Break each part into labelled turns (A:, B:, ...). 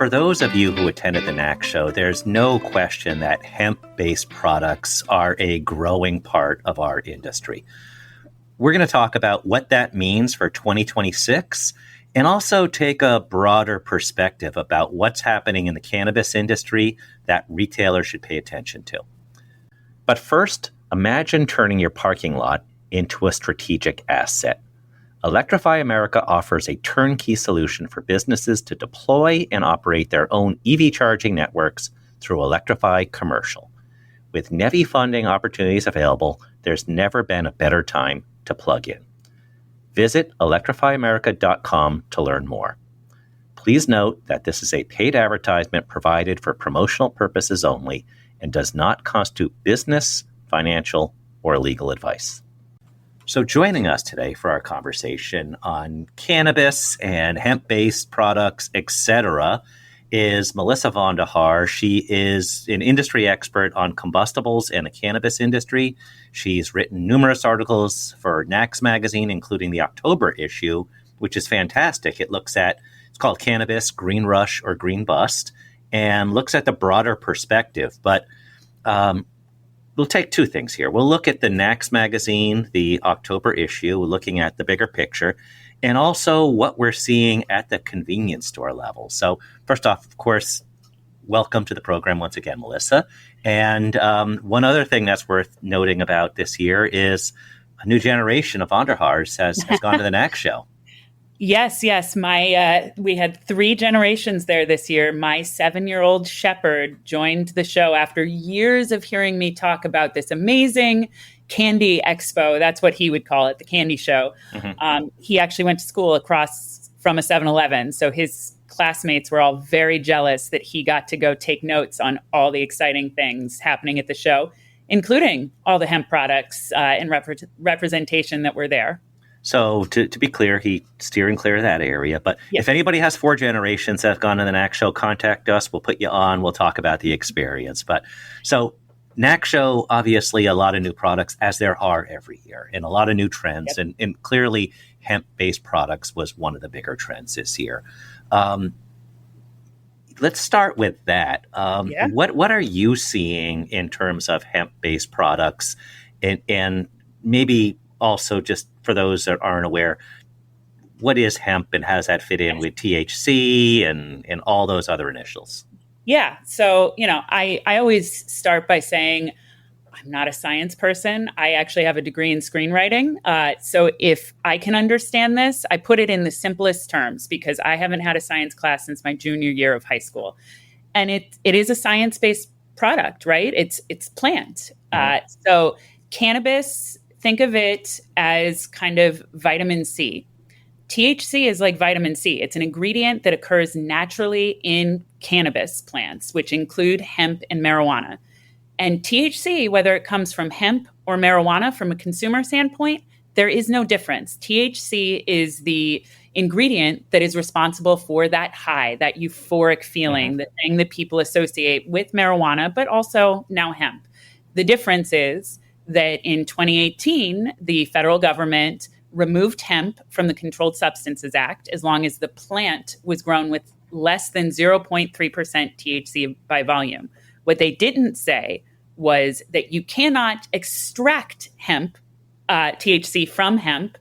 A: for those of you who attended the NACS show, there's no question that hemp-based products are a growing part of our industry. We're going to talk about what that means for 2026 and also take a broader perspective about what's happening in the cannabis industry that retailers should pay attention to. But first, imagine turning your parking lot into a strategic asset. Electrify America offers a turnkey solution for businesses to deploy and operate their own EV charging networks through Electrify Commercial. With NEVI funding opportunities available, there's never been a better time to plug in. Visit electrifyamerica.com to learn more. Please note that this is a paid advertisement provided for promotional purposes only and does not constitute business, financial, or legal advice. So joining us today for our conversation on cannabis and hemp-based products, etc., is MelissaV Haar. She is an industry expert on combustibles and the cannabis industry. She's written numerous articles for NACS Magazine, including the October issue, which is fantastic. It's called Cannabis, Green Rush, or Green Bust, and looks at the broader perspective. But we'll take two things here. We'll look at the NACS Magazine, the October issue, looking at the bigger picture, and also what we're seeing at the convenience store level. So first off, of course, welcome to the program once again, Melissa. And one other thing that's worth noting about this year is a new generation of Vonder has gone to the NACS show.
B: Yes. We had 3 generations there this year. My 7-year-old shepherd joined the show after years of hearing me talk about this amazing candy expo. That's what he would call it, the candy show. Mm-hmm. He actually went to school across from a 7-Eleven. So his classmates were all very jealous that he got to go take notes on all the exciting things happening at the show, including all the hemp products and representation that were there.
A: So to be clear, he's steering clear of that area. But If anybody has 4 generations that have gone to the NACS show, contact us. We'll put you on. We'll talk about the experience. But so NACS show, obviously a lot of new products, as there are every year, and a lot of new trends. Yep. And clearly hemp-based products was one of the bigger trends this year. Let's start with that. What are you seeing in terms of hemp-based products? And maybe also, just for those that aren't aware, what is hemp and how does that fit in with THC and all those other initials?
B: Yeah. So, I always start by saying I'm not a science person. I actually have a degree in screenwriting. So if I can understand this, I put it in the simplest terms because I haven't had a science class since my junior year of high school. And it is a science-based product, right? It's plant. Mm-hmm. So cannabis, think of it as kind of vitamin C. THC is like vitamin C. It's an ingredient that occurs naturally in cannabis plants, which include hemp and marijuana. And THC, whether it comes from hemp or marijuana from a consumer standpoint, there is no difference. THC is the ingredient that is responsible for that high, that euphoric feeling, mm-hmm. the thing that people associate with marijuana, but also now hemp. The difference is that in 2018, the federal government removed hemp from the Controlled Substances Act as long as the plant was grown with less than 0.3% THC by volume. What they didn't say was that you cannot extract hemp, THC from hemp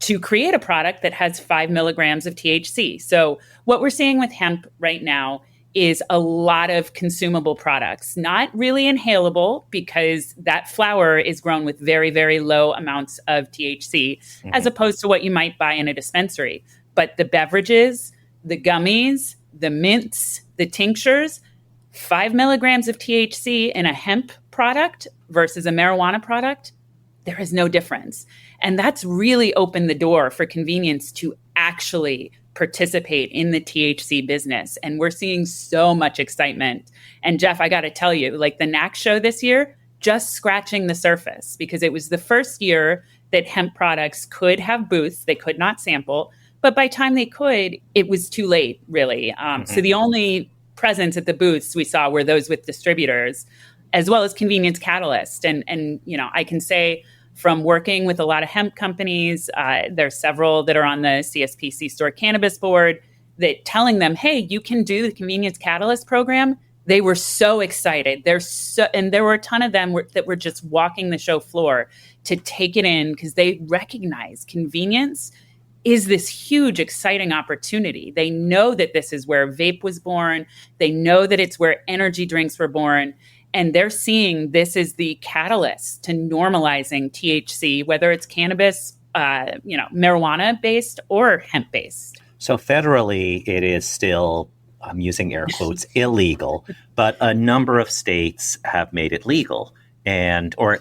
B: to create a product that has 5 milligrams of THC. So what we're seeing with hemp right now is a lot of consumable products, not really inhalable because that flower is grown with very, very low amounts of THC, mm-hmm. as opposed to what you might buy in a dispensary. But the beverages, the gummies, the mints, the tinctures, 5 milligrams of THC in a hemp product versus a marijuana product, there is no difference. And that's really opened the door for convenience to actually participate in the THC business. And we're seeing so much excitement. And Jeff, I got to tell you, like the NACS show this year, just scratching the surface because it was the first year that hemp products could have booths. They could not sample. But by the time they could, it was too late, really. So the only presence at the booths we saw were those with distributors, as well as Convenience Catalyst. And I can say from working with a lot of hemp companies, there's several that are on the CSPC Store Cannabis Board. that telling them, hey, you can do the Convenience Catalyst program, they were so excited. And there were a ton of them that were just walking the show floor to take it in because they recognize convenience is this huge, exciting opportunity. They know that this is where vape was born. They know that it's where energy drinks were born. And they're seeing this is the catalyst to normalizing THC, whether it's cannabis, marijuana-based or hemp-based.
A: So federally, it is still, I'm using air quotes, illegal, but a number of states have made it legal are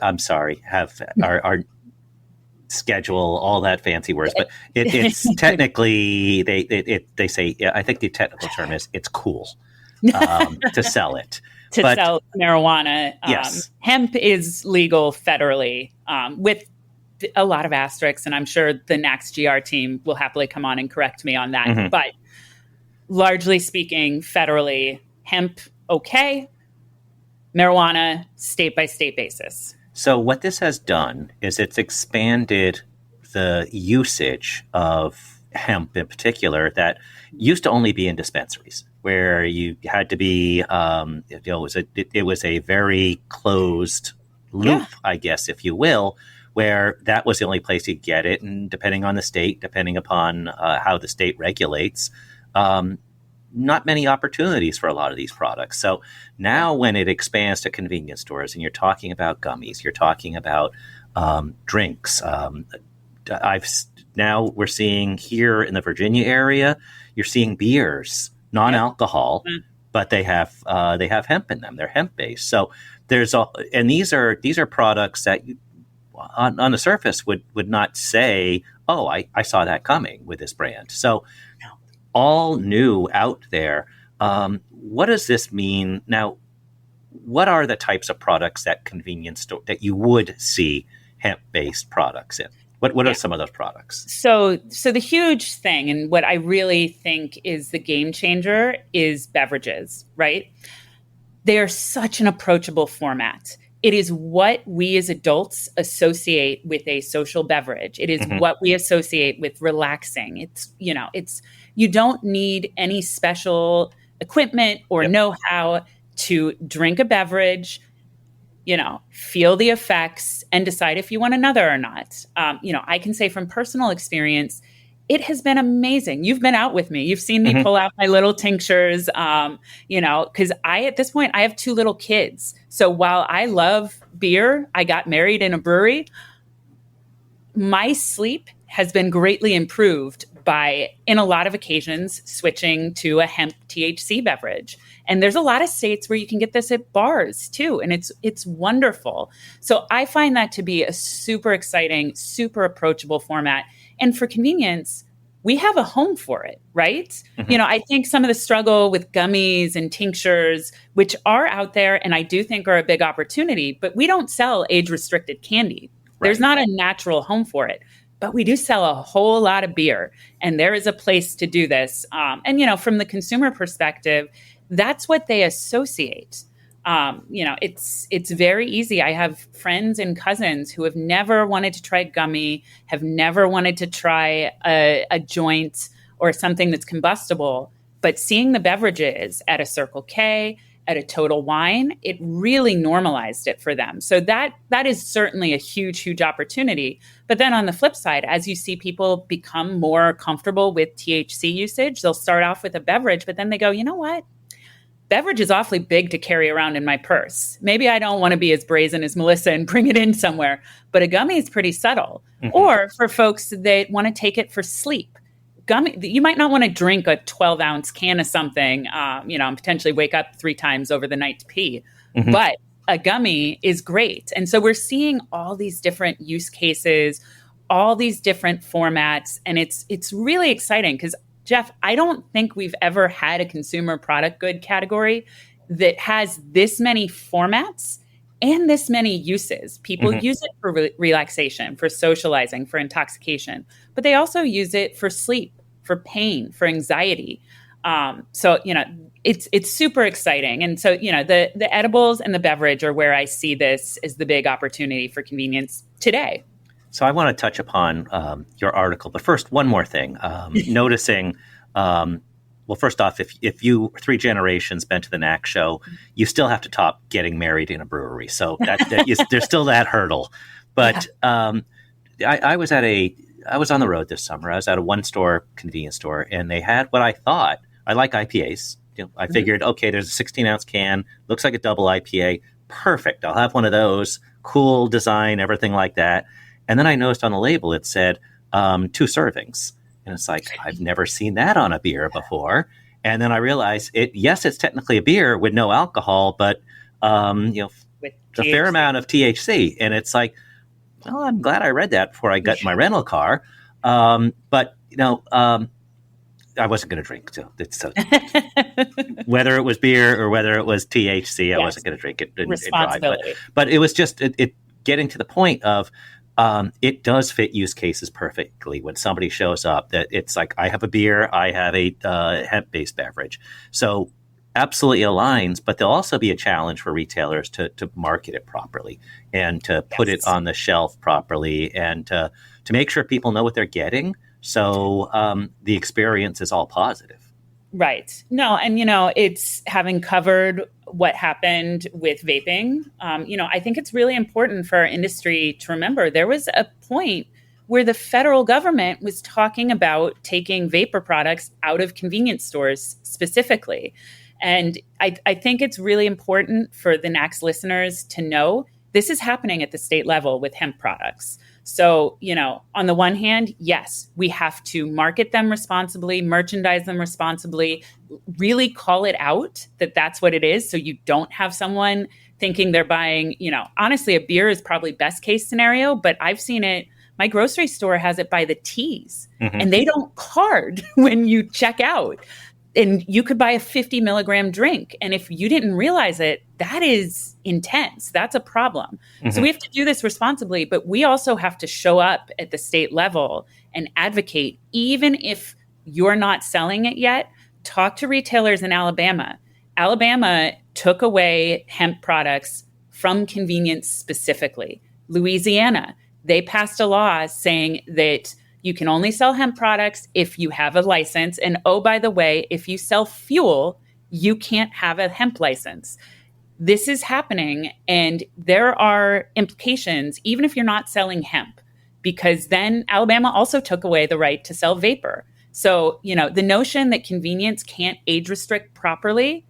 A: schedule, all that fancy words, but it's technically, they say, I think the technical term is it's cool to sell it.
B: Sell marijuana.
A: Yes.
B: Hemp is legal federally with a lot of asterisks, and I'm sure the NACS GR team will happily come on and correct me on that. Mm-hmm. But largely speaking, federally, hemp, okay, marijuana, state-by-state basis.
A: So what this has done is it's expanded the usage of hemp in particular that used to only be in dispensaries, where you had to be, it was a very closed loop, I guess, if you will, where that was the only place you get it. And depending on the state, depending upon how the state regulates, not many opportunities for a lot of these products. So now when it expands to convenience stores and you're talking about gummies, you're talking about drinks. Now we're seeing here in the Virginia area, you're seeing beers, non-alcohol, but they have hemp in them. They're hemp-based. So these are products that you, on the surface would not say, oh, I saw that coming with this brand. So all new out there. What does this mean? Now, what are the types of products that convenience store that you would see hemp-based products in? What are some of those products?
B: So the huge thing, and what I really think is the game changer, is beverages, right? They are such an approachable format. It is what we as adults associate with a social beverage. It is what we associate with relaxing. It's you don't need any special equipment or know-how to drink a beverage, feel the effects and decide if you want another or not. I can say from personal experience, it has been amazing. You've been out with me. You've seen me pull out my little tinctures, because at this point, I have 2 little kids. So while I love beer, I got married in a brewery. My sleep has been greatly improved by, in a lot of occasions, switching to a hemp THC beverage. And there's a lot of states where you can get this at bars too. And it's wonderful. So I find that to be a super exciting, super approachable format. And for convenience, we have a home for it, right? I think some of the struggle with gummies and tinctures, which are out there and I do think are a big opportunity, but we don't sell age-restricted candy. Right. There's not a natural home for it. But we do sell a whole lot of beer, and there is a place to do this. From the consumer perspective, that's what they associate. It's very easy. I have friends and cousins who have never wanted to try gummy, have never wanted to try a joint or something that's combustible, but seeing the beverages at a Circle K, at a Total Wine, it really normalized it for them. So that is certainly a huge, huge opportunity. But then on the flip side, as you see people become more comfortable with THC usage, they'll start off with a beverage, but then they go, you know what? Beverage is awfully big to carry around in my purse. Maybe I don't want to be as brazen as Melissa and bring it in somewhere, but a gummy is pretty subtle. Or for folks that want to take it for sleep. Gummy, you might not want to drink a 12-ounce can of something, and potentially wake up 3 times over the night to pee. But a gummy is great. And so we're seeing all these different use cases, all these different formats. And it's really exciting because, Jeff, I don't think we've ever had a consumer product good category that has this many formats and this many uses. People use it for relaxation, for socializing, for intoxication, but they also use it for sleep, for pain, for anxiety. It's super exciting. And so, the edibles and the beverage are where I see this as the big opportunity for convenience today.
A: So I want to touch upon your article, but first, one more thing. Noticing well, first off, if you 3 generations been to the NACS show, you still have to top getting married in a brewery. So there's still that hurdle. But I was on the road this summer. I was at a one-store convenience store, and they had what I thought. I like IPAs. I figured, okay, there's a 16-ounce can, looks like a double IPA. Perfect. I'll have one of those. Cool design, everything like that. And then I noticed on the label it said 2 servings. And it's like, I've never seen that on a beer before. And then I realized it's technically a beer with no alcohol, but with a fair amount of THC. And it's like, well, I'm glad I read that before I got my rental car. But I wasn't going to drink. So whether it was beer or whether it was THC, I wasn't going to drink it.
B: Responsibility.
A: But it was just it getting to the point of it does fit use cases perfectly when somebody shows up that it's like, I have a beer, I have a hemp-based beverage. So absolutely aligns, but there'll also be a challenge for retailers to market it properly and to put it on the shelf properly and to make sure people know what they're getting. So the experience is all positive.
B: Right. No, and, it's having covered what happened with vaping. I think it's really important for our industry to remember there was a point where the federal government was talking about taking vapor products out of convenience stores specifically. And I think it's really important for the NACS listeners to know this is happening at the state level with hemp products. So, on the one hand, yes, we have to market them responsibly, merchandise them responsibly, really call it out that that's what it is. So you don't have someone thinking they're buying, honestly, a beer is probably best case scenario, but I've seen it. My grocery store has it by the teas and they don't card when you check out. And you could buy a 50 milligram drink. And if you didn't realize it, that is intense. That's a problem. So we have to do this responsibly, but we also have to show up at the state level and advocate. Even if you're not selling it yet, talk to retailers in Alabama. Alabama took away hemp products from convenience specifically. Louisiana, they passed a law saying that you can only sell hemp products if you have a license. And oh, by the way, if you sell fuel, you can't have a hemp license. This is happening, and there are implications, even if you're not selling hemp, because then Alabama also took away the right to sell vapor. So, the notion that convenience can't age restrict properly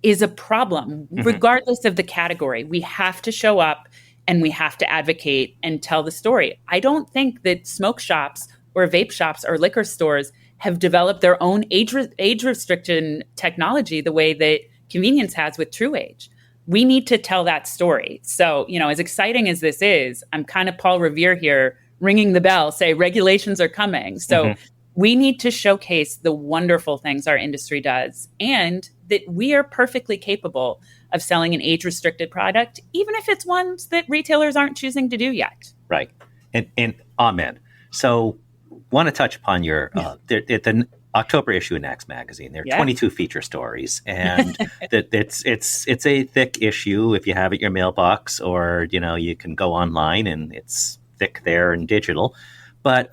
B: is a problem, regardless of the category. We have to show up and we have to advocate and tell the story. I don't think that smoke shops or vape shops or liquor stores have developed their own age restriction technology the way that convenience has with True Age. We need to tell that story. So, as exciting as this is, I'm kind of Paul Revere here, ringing the bell, say regulations are coming. So we need to showcase the wonderful things our industry does and that we are perfectly capable of selling an age-restricted product, even if it's ones that retailers aren't choosing to do yet.
A: Right. And amen. So want to touch upon your the October issue of NACS Magazine. There are 22 feature stories, and it's a thick issue if you have it in your mailbox, or you can go online and it's thick there and digital. But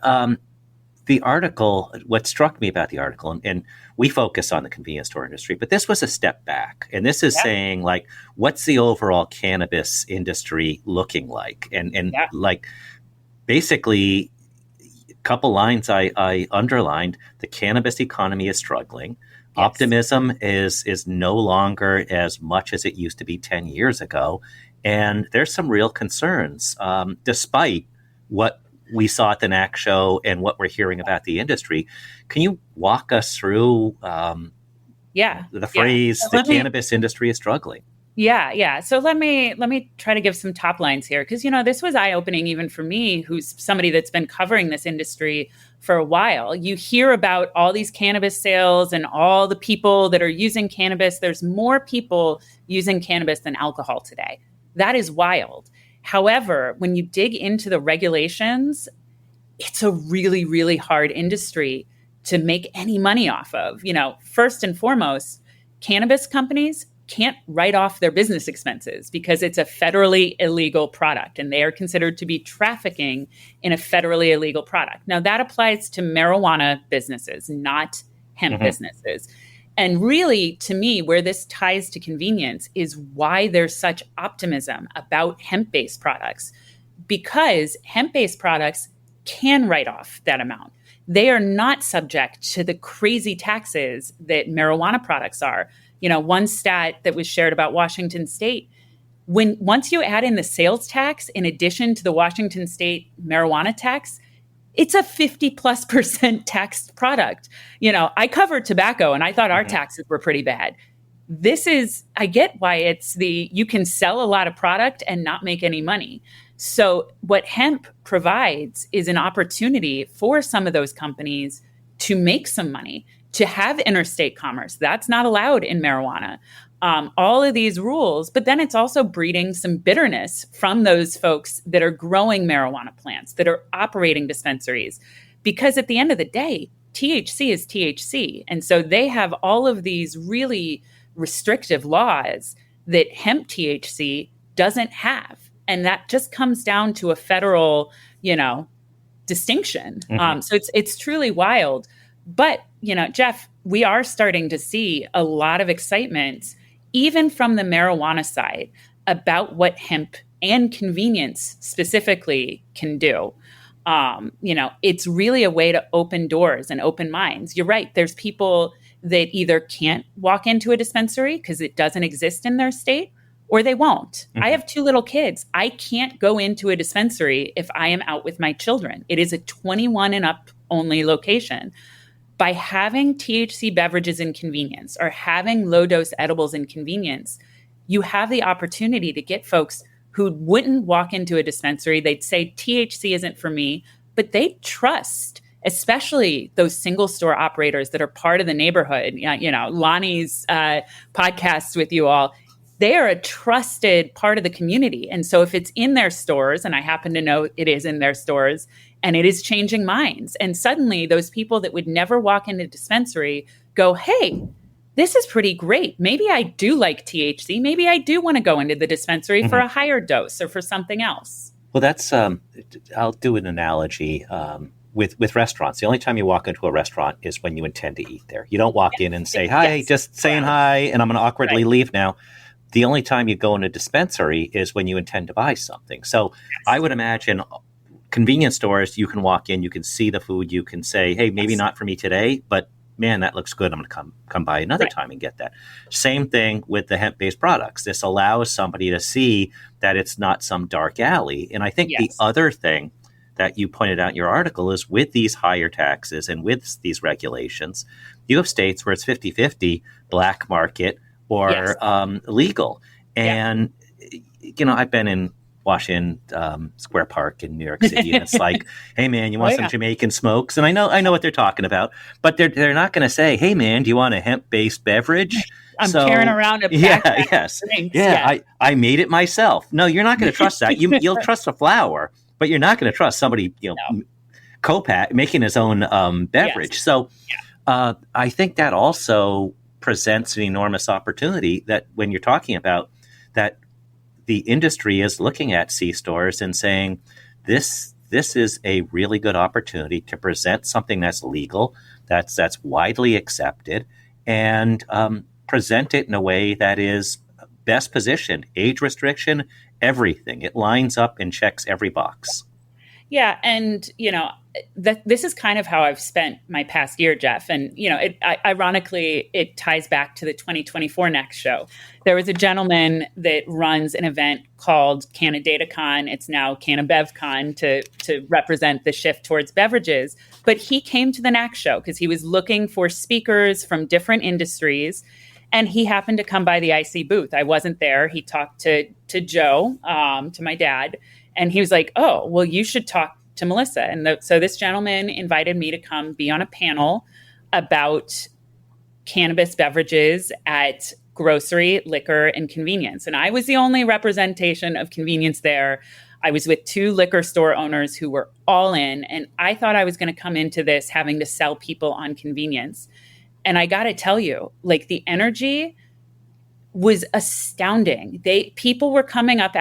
A: the article, what struck me about the article, and we focus on the convenience store industry, but this was a step back. And this is saying, like, what's the overall cannabis industry looking like? And like, basically, a couple lines I underlined, the cannabis economy is struggling. Yes. Optimism is no longer as much as it used to be 10 years ago. And there's some real concerns, despite what we saw at the NACS show and what we're hearing about the industry. Can you walk us through the phrase, the cannabis industry is struggling?
B: Yeah. So let me try to give some top lines here, because, this was eye-opening even for me, who's somebody that's been covering this industry for a while. You hear about all these cannabis sales and all the people that are using cannabis. There's more people using cannabis than alcohol today. That is wild. However, when you dig into the regulations, it's a really, really hard industry to make any money off of. First and foremost, cannabis companies can't write off their business expenses because it's a federally illegal product, and they are considered to be trafficking in a federally illegal product. Now, that applies to marijuana businesses, not hemp businesses. And really, to me, where this ties to convenience is why there's such optimism about hemp-based products, because hemp-based products can write off that amount. They are not subject to the crazy taxes that marijuana products are. One stat that was shared about Washington State, once you add in the sales tax in addition to the Washington State marijuana tax, it's a 50+% taxed product. I covered tobacco and I thought our taxes were pretty bad. I get why you can sell a lot of product and not make any money. So what hemp provides is an opportunity for some of those companies to make some money, to have interstate commerce. That's not allowed in marijuana. All of these rules, but then it's also breeding some bitterness from those folks that are growing marijuana plants, that are operating dispensaries. Because at the end of the day, THC is THC. And so they have all of these really restrictive laws that hemp THC doesn't have. And that just comes down to a federal, distinction. So it's truly wild. But, Jeff, we are starting to see a lot of excitement, even from the marijuana side, about what hemp and convenience specifically can do. It's really a way to open doors and open minds. You're right. There's people that either can't walk into a dispensary because it doesn't exist in their state, or they won't. I have 2 little kids. I can't go into a dispensary if I am out with my children. It is a 21 and up only location. By having THC beverages in convenience or having low dose edibles in convenience, you have the opportunity to get folks who wouldn't walk into a dispensary. They'd say THC isn't for me, but they trust, especially those single store operators that are part of the neighborhood. Lonnie's podcasts with you all, they are a trusted part of the community. And so if it's in their stores, and I happen to know it is in their stores, and it is changing minds, and suddenly those people that would never walk into a dispensary go, hey, this is pretty great. Maybe I do like THC. Maybe I do want to go into the dispensary for a higher dose or for something else.
A: Well, that's, I'll do an analogy with restaurants. The only time you walk into a restaurant is when you intend to eat there. You don't walk in and say, hi, just saying hi, and I'm going to awkwardly leave now. The only time you go in a dispensary is when you intend to buy something. So I would imagine convenience stores, you can walk in, you can see the food, you can say, hey, maybe not for me today, but man, that looks good. I'm going to come by another time and get that. Same thing with the hemp-based products. This allows somebody to see that it's not some dark alley. And I think the other thing that you pointed out in your article is with these higher taxes and with these regulations, you have states where it's 50-50 black market or legal. And, I've been in Washington Square Park in New York City, and it's like, hey, man, you want some Jamaican smokes? And I know what they're talking about, but they're not going to say, hey, man, do you want a hemp-based beverage?
B: I'm carrying around a pack of drinks.
A: I made it myself. No, you're not going to trust that. You'll trust the flower, but you're not going to trust somebody, co-pack making his own beverage. So I think that also presents an enormous opportunity that when you're talking about that, the industry is looking at C-stores and saying, this is a really good opportunity to present something that's legal, that's widely accepted, and present it in a way that is best positioned, age restriction, everything. It lines up and checks every box.
B: Yeah. And, this is kind of how I've spent my past year, Jeff. And, ironically, it ties back to the 2024 NACS show. There was a gentleman that runs an event called CannaDataCon. It's now CannaBevCon to represent the shift towards beverages. But he came to the NACS show because he was looking for speakers from different industries. And he happened to come by the iSee booth. I wasn't there. He talked to Joe, to my dad. And he was like, oh, well, you should talk to Melissa. And so this gentleman invited me to come be on a panel about cannabis beverages at grocery, liquor, and convenience. And I was the only representation of convenience there. I was with 2 liquor store owners who were all in. And I thought I was going to come into this having to sell people on convenience. And I got to tell you, the energy was astounding. People were coming up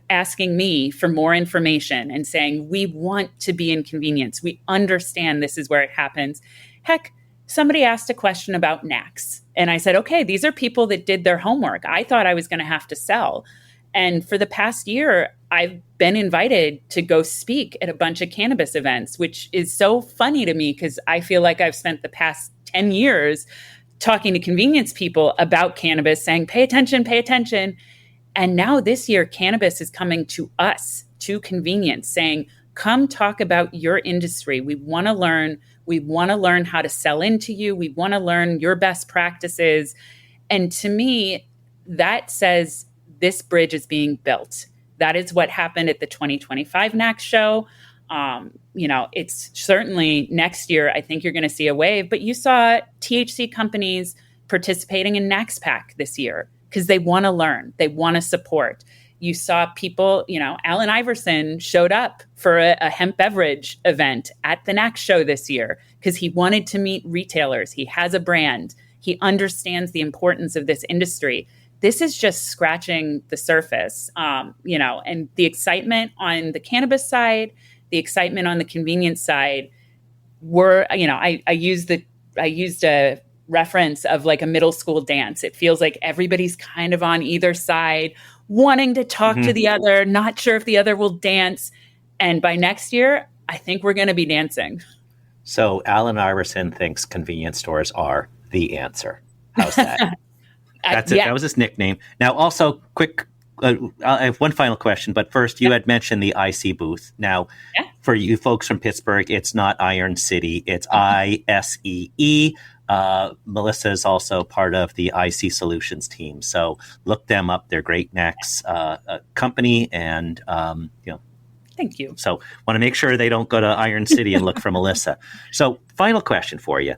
B: asking me for more information and saying, we want to be in convenience. We understand this is where it happens. Heck, somebody asked a question about NACS. And I said, okay, these are people that did their homework. I thought I was going to have to sell. And for the past year, I've been invited to go speak at a bunch of cannabis events, which is so funny to me because I feel like I've spent the past 10 years talking to convenience people about cannabis, saying, pay attention, pay attention. And now this year, cannabis is coming to us, to convenience, saying, come talk about your industry. We want to learn. We want to learn how to sell into you. We want to learn your best practices. And to me, that says this bridge is being built. That is what happened at the 2025 NACS show. It's certainly next year, I think you're going to see a wave, but you saw THC companies participating in NACS Pack this year because they want to learn, they want to support. You saw people, Allen Iverson showed up for a hemp beverage event at the NACS show this year because he wanted to meet retailers. He has a brand. He understands the importance of this industry. This is just scratching the surface, and the excitement on the cannabis side, the excitement on the convenience side I used a reference of like a middle school dance. It feels like everybody's kind of on either side, wanting to talk to the other, not sure if the other will dance. And by next year, I think we're going to be dancing.
A: So Allen Iverson thinks convenience stores are the answer. How's that? That's it. Yeah. That was his nickname. Now, also, quick, I have one final question, but first, you had mentioned the iSee booth. Now, for you folks from Pittsburgh, it's not Iron City, it's ISEE. Melissa is also part of the iSee Solutions team, so look them up. They're great NACS company, and
B: Thank you.
A: So, want to make sure they don't go to Iron City and look for Melissa. So, final question for you.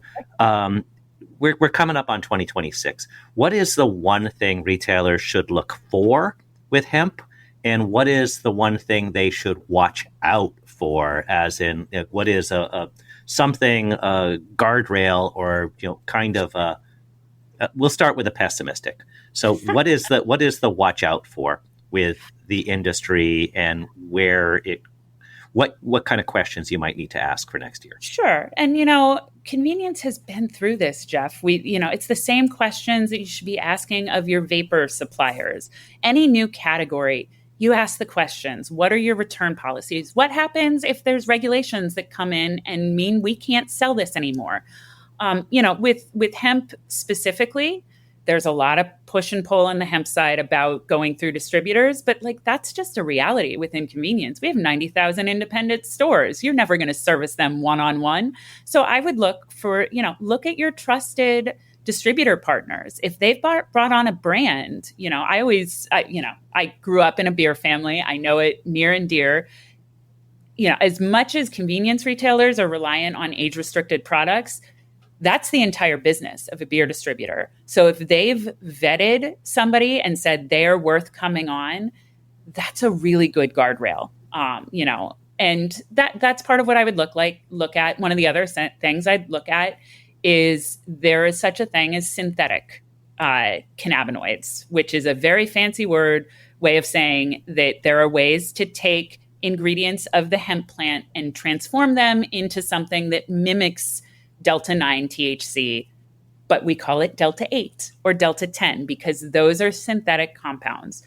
A: We're coming up on 2026. What is the one thing retailers should look for with hemp, and what is the one thing they should watch out for? As in, what is a guardrail, or kind of we'll start with a pessimistic. So, what is the watch out for with the industry, and what kind of questions you might need to ask for next year?
B: Sure. And, convenience has been through this, Jeff. It's the same questions that you should be asking of your vapor suppliers. Any new category, you ask the questions. What are your return policies? What happens if there's regulations that come in and mean we can't sell this anymore? With hemp specifically, there's a lot of push and pull on the hemp side about going through distributors, but that's just a reality within convenience. We have 90,000 independent stores. You're never going to service them one-on-one. So I would look at your trusted distributor partners. If they've brought on a brand, I grew up in a beer family. I know it near and dear. As much as convenience retailers are reliant on age-restricted products, that's the entire business of a beer distributor. So if they've vetted somebody and said they're worth coming on, that's a really good guardrail. And that's part of what I would look at. One of the other things I'd look at is there is such a thing as synthetic cannabinoids, which is a very fancy way of saying that there are ways to take ingredients of the hemp plant and transform them into something that mimics Delta 9 THC, but we call it Delta 8 or Delta 10 because those are synthetic compounds.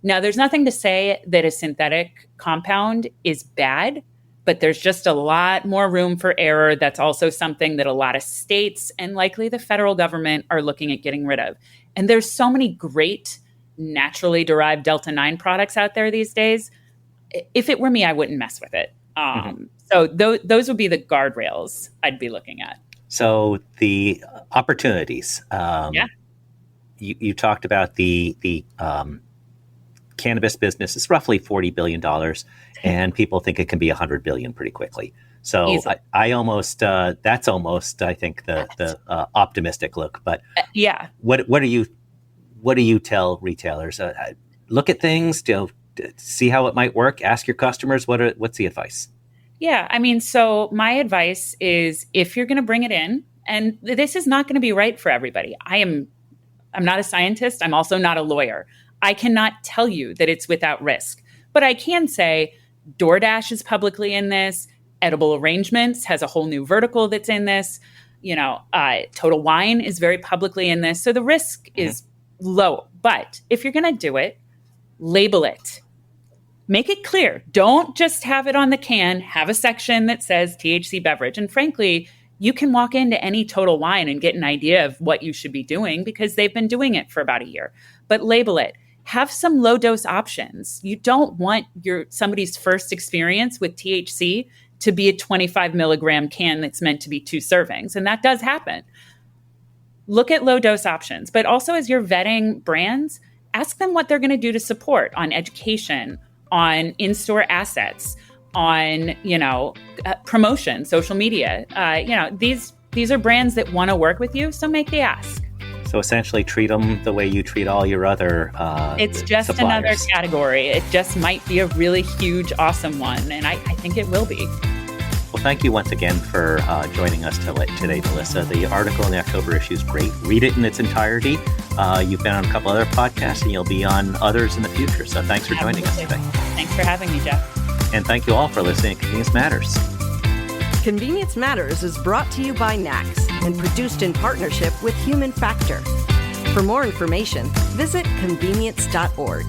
B: Now, there's nothing to say that a synthetic compound is bad, but there's just a lot more room for error. That's also something that a lot of states and likely the federal government are looking at getting rid of. And there's so many great naturally derived Delta 9 products out there these days. If it were me, I wouldn't mess with it. So those would be the guardrails I'd be looking at.
A: So the opportunities. You talked about the cannabis business is roughly $40 billion, and people think it can be $100 billion pretty quickly. So I almost that's almost I think the optimistic look. But what do you tell retailers? Look at things, see how it might work. Ask your customers. What's the advice?
B: Yeah, so my advice is if you're going to bring it in, and this is not going to be right for everybody. I'm not a scientist. I'm also not a lawyer. I cannot tell you that it's without risk, but I can say DoorDash is publicly in this. Edible Arrangements has a whole new vertical that's in this. Total Wine is very publicly in this. So the risk is low. But if you're going to do it, label it. Make it clear. Don't just have it on the can. Have a section that says THC beverage. And frankly, you can walk into any Total Wine and get an idea of what you should be doing because they've been doing it for about a year. But label it. Have some low dose options. You don't want somebody's first experience with THC to be a 25 milligram can that's meant to be 2 servings. And that does happen. Look at low dose options. But also as you're vetting brands, ask them what they're going to do to support on education, on in-store assets, on, promotion, social media. These are brands that want to work with you, so make the ask.
A: So essentially treat them the way you treat all your other
B: It's just
A: suppliers.
B: Another category. It just might be a really huge, awesome one, and I think it will be.
A: Well, thank you once again for joining us today, Melissa. The article in the October issue is great. Read it in its entirety. You've been on a couple other podcasts, and you'll be on others in the future. So thanks for joining us today.
B: Thanks for having me, Jeff.
A: And thank you all for listening to Convenience Matters.
C: Convenience Matters is brought to you by NACS and produced in partnership with Human Factor. For more information, visit convenience.org.